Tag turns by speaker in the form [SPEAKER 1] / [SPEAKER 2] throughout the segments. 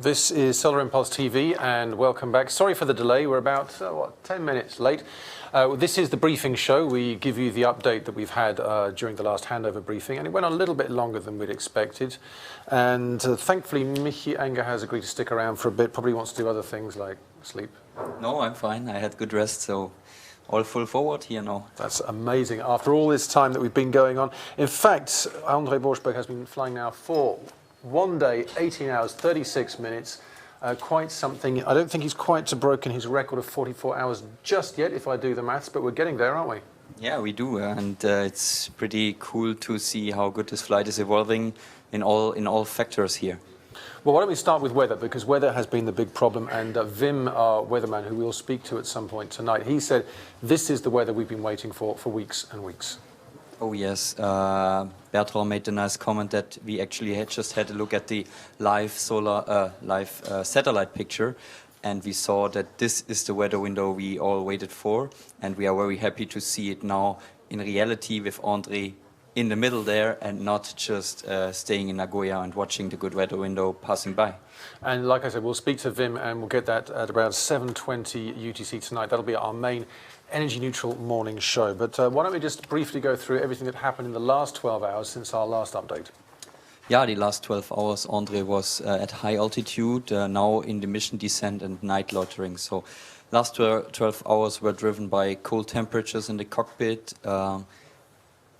[SPEAKER 1] This is Solar Impulse TV, and welcome back. Sorry for the delay. We're about 10 minutes late. This is the briefing show. We give you the update that we've had during the last handover briefing, and it went on a little bit longer than we'd expected. And thankfully, Michi Enger has agreed to stick around for a bit. Probably wants to do other things like sleep.
[SPEAKER 2] No, I'm fine. I had good rest, so all full forward here now.
[SPEAKER 1] That's amazing. After all this time that we've been going on. In fact, André Borschberg has been flying now for 1 day, 18 hours, 36 minutes. Quite something. I don't think he's quite broken his record of 44 hours just yet, if I do the maths, but we're getting there, aren't we?
[SPEAKER 2] Yeah, we do, and it's pretty cool to see how good this flight is evolving in all factors here.
[SPEAKER 1] Well, why don't we start with weather, because weather has been the big problem, and Wim, our weatherman, who we'll speak to at some point tonight, he said this is the weather we've been waiting for weeks and weeks.
[SPEAKER 2] Oh yes, Bertrand made the nice comment that we actually just had a look at the live satellite picture, and we saw that this is the weather window we all waited for, and we are very happy to see it now in reality with André in the middle there and not just staying in Nagoya and watching the good weather window passing by.
[SPEAKER 1] And like I said, we'll speak to Wim and we'll get that at around 7:20 UTC tonight. That'll be our main energy neutral morning show. But why don't we just briefly go through everything that happened in the last 12 hours since our last update?
[SPEAKER 2] Yeah, the last 12 hours André was at high altitude, now in the mission descent and night loitering. So last 12 hours were driven by cold temperatures in the cockpit,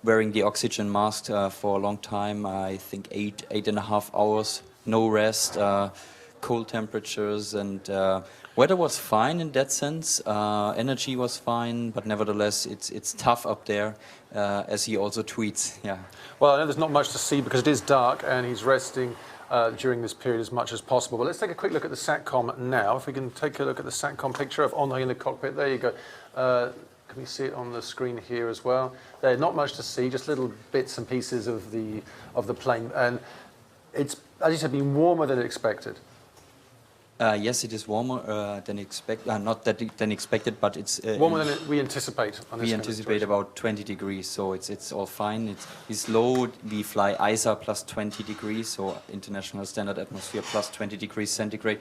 [SPEAKER 2] wearing the oxygen mask for a long time, I think 8.5 hours, no rest, cold temperatures, and weather was fine in that sense. Energy was fine, but nevertheless it's tough up there, as he also tweets. Yeah.
[SPEAKER 1] Well, I know there's not much to see because it is dark, and he's resting during this period as much as possible. But let's take a quick look at the SATCOM now. If we can take a look at the SATCOM picture of André in the cockpit. There you go. Can we see it on the screen here as well? There's not much to see, just little bits and pieces of the plane, and it's, as you said, been warmer than expected.
[SPEAKER 2] Yes, it is warmer than expected. Not than expected, but it's
[SPEAKER 1] warmer than we anticipate.
[SPEAKER 2] We anticipate about 20 degrees, so it's all fine. It's low. We fly ISA plus 20 degrees, so International Standard Atmosphere plus 20 degrees centigrade.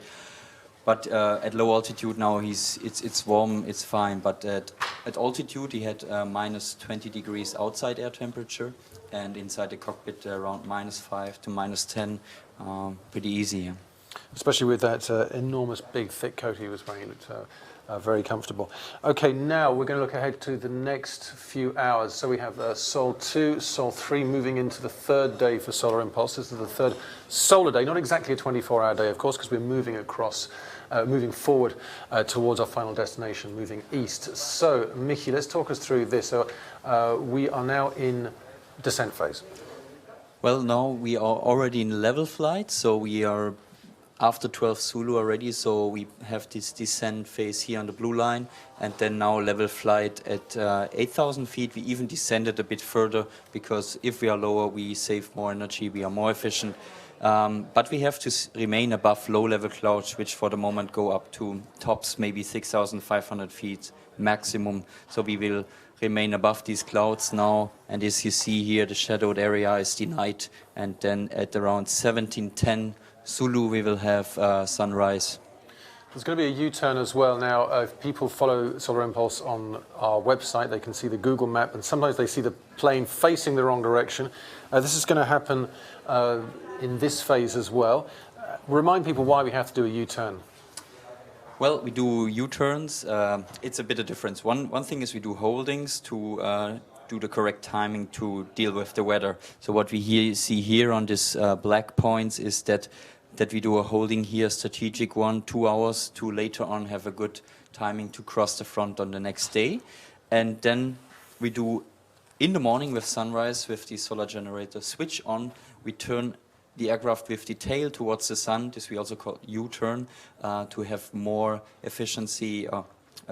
[SPEAKER 2] But at low altitude now, it's warm, it's fine. But at altitude, he had minus 20 degrees outside air temperature, and inside the cockpit around -5 to -10. Pretty easy. Yeah.
[SPEAKER 1] Especially with that enormous, big, thick coat he was wearing, it looked very comfortable. Okay, now we're going to look ahead to the next few hours. So we have Sol 2, Sol 3 moving into the third day for Solar Impulse. This is the third solar day, not exactly a 24-hour day, of course, because we're moving across, moving forward towards our final destination, moving east. So, Michi, let's talk us through this. So we are now in descent phase.
[SPEAKER 2] Well, now we are already in level flight, so we are after 12 Zulu already, so we have this descent phase here on the blue line, and then now level flight at 8,000 feet. We even descended a bit further, because if we are lower, we save more energy, we are more efficient. But we have to remain above low-level clouds, which for the moment go up to tops maybe 6,500 feet maximum. So we will remain above these clouds now, and as you see here, the shadowed area is the night, and then at around 1710 Zulu, we will have sunrise.
[SPEAKER 1] There's going to be a U-turn as well. Now, if people follow Solar Impulse on our website, they can see the Google map, and sometimes they see the plane facing the wrong direction. This is going to happen in this phase as well. Remind people why we have to do a U-turn.
[SPEAKER 2] Well, we do U-turns. It's a bit of difference. One thing is we do holdings to do the correct timing to deal with the weather. So what we see here on this black points is that we do a holding here, strategic 1-2 hours, to later on have a good timing to cross the front on the next day. And then we do in the morning with sunrise, with the solar generator switch on, we turn the aircraft with the tail towards the sun. This we also call U-turn, to have more efficiency, a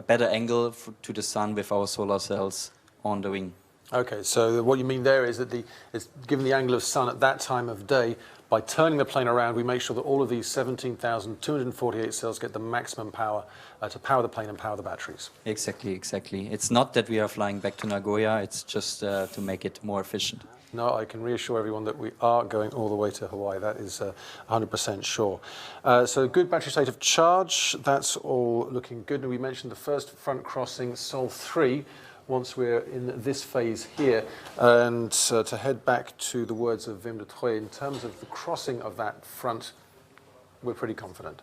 [SPEAKER 2] better angle to the sun with our solar cells on the wing.
[SPEAKER 1] Okay, so what you mean there is that it's given the angle of sun at that time of day, by turning the plane around, we make sure that all of these 17,248 cells get the maximum power to power the plane and power the batteries.
[SPEAKER 2] Exactly. It's not that we are flying back to Nagoya, it's just to make it more efficient.
[SPEAKER 1] No, I can reassure everyone that we are going all the way to Hawaii. That is 100% sure. So good battery state of charge. That's all looking good. And we mentioned the first front crossing, Sol 3, once we're in this phase here. And to head back to the words of Wim de Troy, in terms of the crossing of that front, we're pretty confident.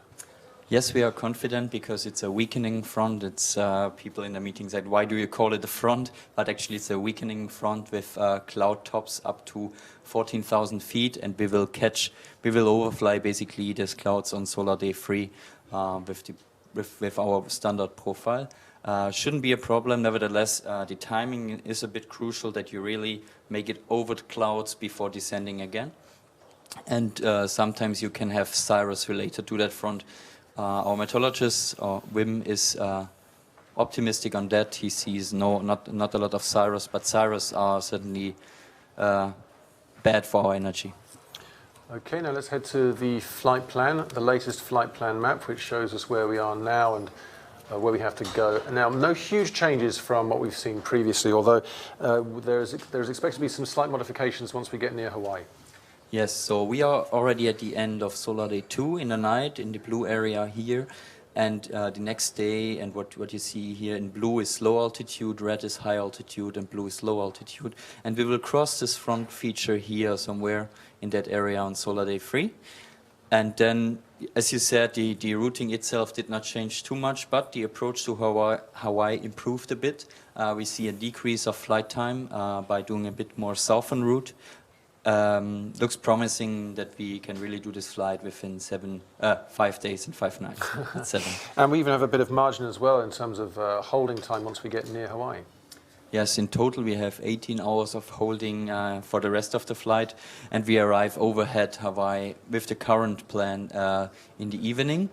[SPEAKER 2] Yes, we are confident because it's a weakening front. It's people in the meeting said, why do you call it a front? But actually it's a weakening front with cloud tops up to 14,000 feet, and we will overfly basically these clouds on solar day 3 with our standard profile. Shouldn't be a problem. Nevertheless, the timing is a bit crucial, that you really make it over the clouds before descending again. And sometimes you can have cirrus related to that front. Our meteorologist, Wim, is optimistic on that. He sees not a lot of cirrus, but cirrus are certainly bad for our energy.
[SPEAKER 1] Okay, now let's head to the flight plan, the latest flight plan map, which shows us where we are now and where we have to go. Now, no huge changes from what we've seen previously, although there's expected to be some slight modifications once we get near Hawaii.
[SPEAKER 2] Yes, so we are already at the end of Solar Day 2 in the night, in the blue area here. And the next day, and what you see here in blue is low altitude, red is high altitude, and blue is low altitude. And we will cross this front feature here somewhere in that area on Solar Day 3. And then, as you said, the routing itself did not change too much, but the approach to Hawaii improved a bit. We see a decrease of flight time by doing a bit more southern route. Looks promising that we can really do this flight within 5 days and 5 nights. Not 7.
[SPEAKER 1] And we even have a bit of margin as well in terms of holding time once we get near Hawaii.
[SPEAKER 2] Yes, in total we have 18 hours of holding for the rest of the flight, and we arrive overhead Hawaii with the current plan in the evening.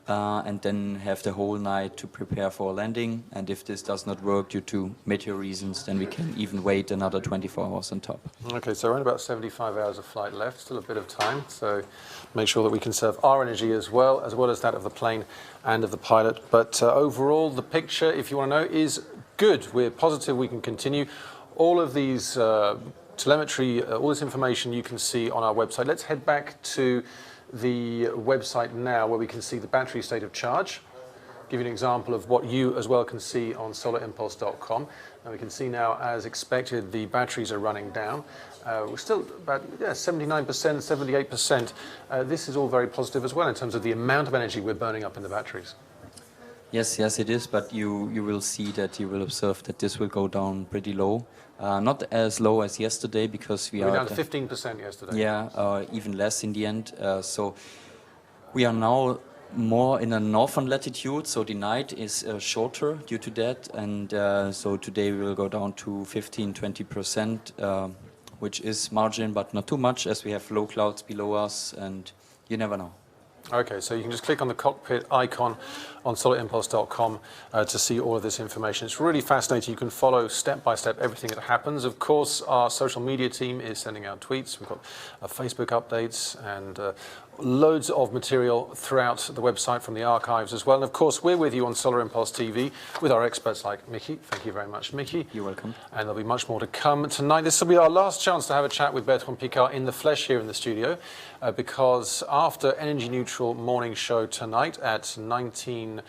[SPEAKER 2] And then have the whole night to prepare for landing. And if this does not work due to meteor reasons, then we can even wait another 24 hours on top. Okay,
[SPEAKER 1] so around about 75 hours of flight left, still a bit of time. So make sure that we conserve our energy as well as that of the plane and of the pilot. But overall, the picture, if you want to know, is good. We're positive we can continue. All of these telemetry, all this information you can see on our website. Let's head back to the website now, where we can see the battery state of charge. Give you an example of what you as well can see on solarimpulse.com. And we can see now, as expected, the batteries are running down. We're still about 79%, 78%. This is all very positive as well in terms of the amount of energy we're burning up in the batteries.
[SPEAKER 2] Yes, it is, but you will see that, you will observe that this will go down pretty low. Not as low as yesterday, because we are
[SPEAKER 1] down to 15% yesterday.
[SPEAKER 2] Yeah, even less in the end. So we are now more in a northern latitude, so the night is shorter due to that. And so today we will go down to 15-20%, which is margin, but not too much, as we have low clouds below us, and you never know.
[SPEAKER 1] Okay, so you can just click on the cockpit icon on solarimpulse.com to see all of this information. It's really fascinating. You can follow step by step everything that happens. Of course, our social media team is sending out tweets. We've got Facebook updates and loads of material throughout the website from the archives as well. And of course, we're with you on Solar Impulse TV with our experts like Mickey. Thank you very much, Mickey.
[SPEAKER 2] You're welcome.
[SPEAKER 1] And there'll be much more to come tonight. This will be our last chance to have a chat with Bertrand Piccard in the flesh here in the studio, because after Energy Neutral morning show tonight at 19:25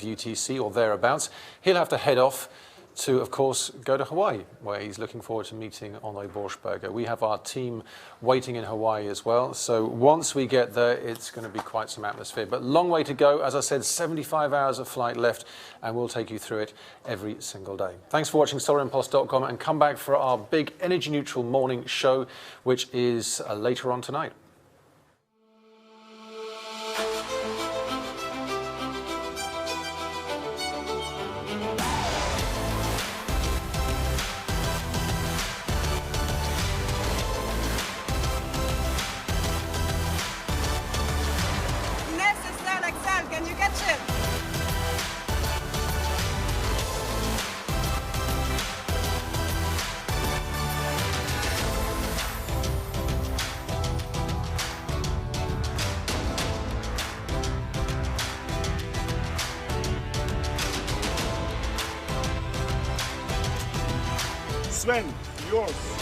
[SPEAKER 1] UTC or thereabouts, he'll have to head off to, of course, go to Hawaii, where he's looking forward to meeting Onno Borschberger. We have our team waiting in Hawaii as well. So once we get there, it's going to be quite some atmosphere. But long way to go. As I said, 75 hours of flight left, and we'll take you through it every single day. Thanks for watching solarimpulse.com, and come back for our big Energy Neutral morning show, which is later on tonight.
[SPEAKER 3] Can you catch him?
[SPEAKER 4] Sven, yours.